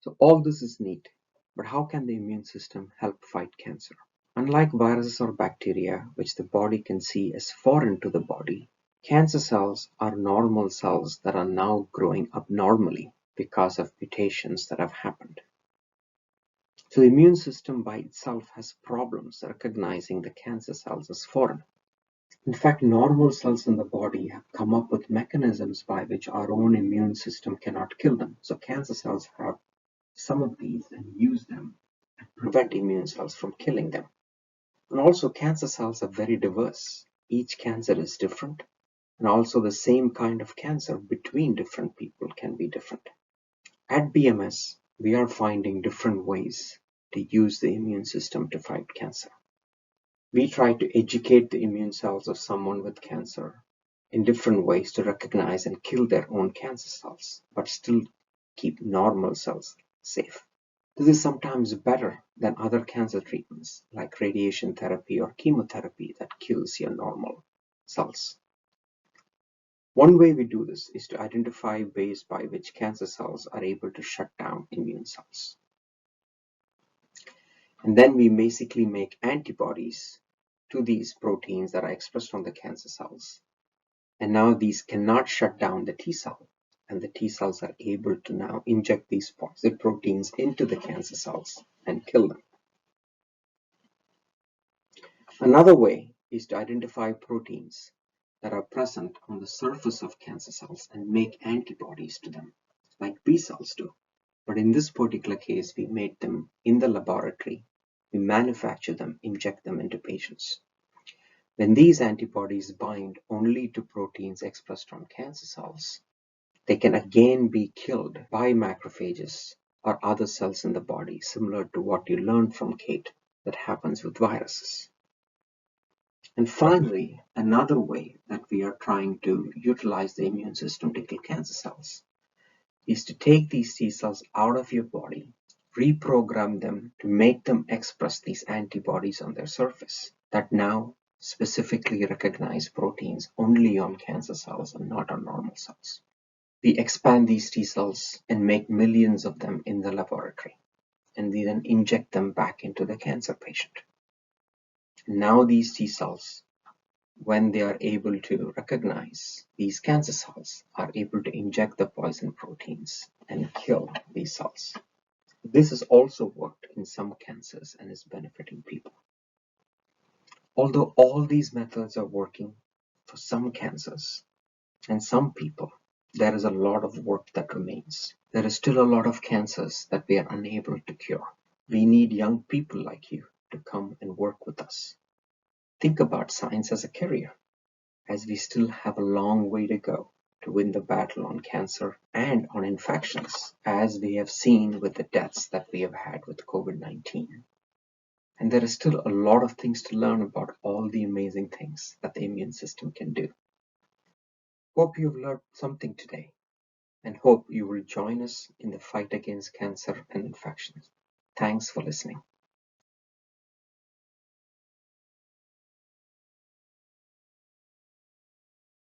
So all this is neat, but how can the immune system help fight cancer? Unlike viruses or bacteria, which the body can see as foreign to the body, cancer cells are normal cells that are now growing abnormally because of mutations that have happened. So the immune system by itself has problems recognizing the cancer cells as foreign. In fact, normal cells in the body have come up with mechanisms by which our own immune system cannot kill them. So cancer cells have some of these and use them and prevent immune cells from killing them. And also cancer cells are very diverse. Each cancer is different, and also the same kind of cancer between different people can be different. At BMS, we are finding different ways to use the immune system to fight cancer. We try to educate the immune cells of someone with cancer in different ways to recognize and kill their own cancer cells, but still keep normal cells safe. This is sometimes better than other cancer treatments like radiation therapy or chemotherapy that kills your normal cells. One way we do this is to identify ways by which cancer cells are able to shut down immune cells. And then we basically make antibodies to these proteins that are expressed on the cancer cells. And now these cannot shut down the T cell, and the T cells are able to now inject these positive proteins into the cancer cells and kill them. Another way is to identify proteins that are present on the surface of cancer cells and make antibodies to them, like B cells do. But in this particular case, we made them in the laboratory. We manufacture them, inject them into patients. When these antibodies bind only to proteins expressed on cancer cells, they can again be killed by macrophages or other cells in the body, similar to what you learned from Kate that happens with viruses. And finally, another way that we are trying to utilize the immune system to kill cancer cells is to take these T cells out of your body, reprogram them to make them express these antibodies on their surface that now specifically recognize proteins only on cancer cells and not on normal cells. We expand these T cells and make millions of them in the laboratory, and we then inject them back into the cancer patient. Now these T cells, when they are able to recognize these cancer cells, are able to inject the poison proteins and kill these cells. This has also worked in some cancers and is benefiting people. Although all these methods are working for some cancers and some people, there is a lot of work that remains. There is still a lot of cancers that we are unable to cure. We need young people like you to come and work with us. Think about science as a career, as we still have a long way to go to win the battle on cancer and on infections, as we have seen with the deaths that we have had with COVID-19. And there is still a lot of things to learn about all the amazing things that the immune system can do. Hope you've learned something today, and hope you will join us in the fight against cancer and infections. Thanks for listening.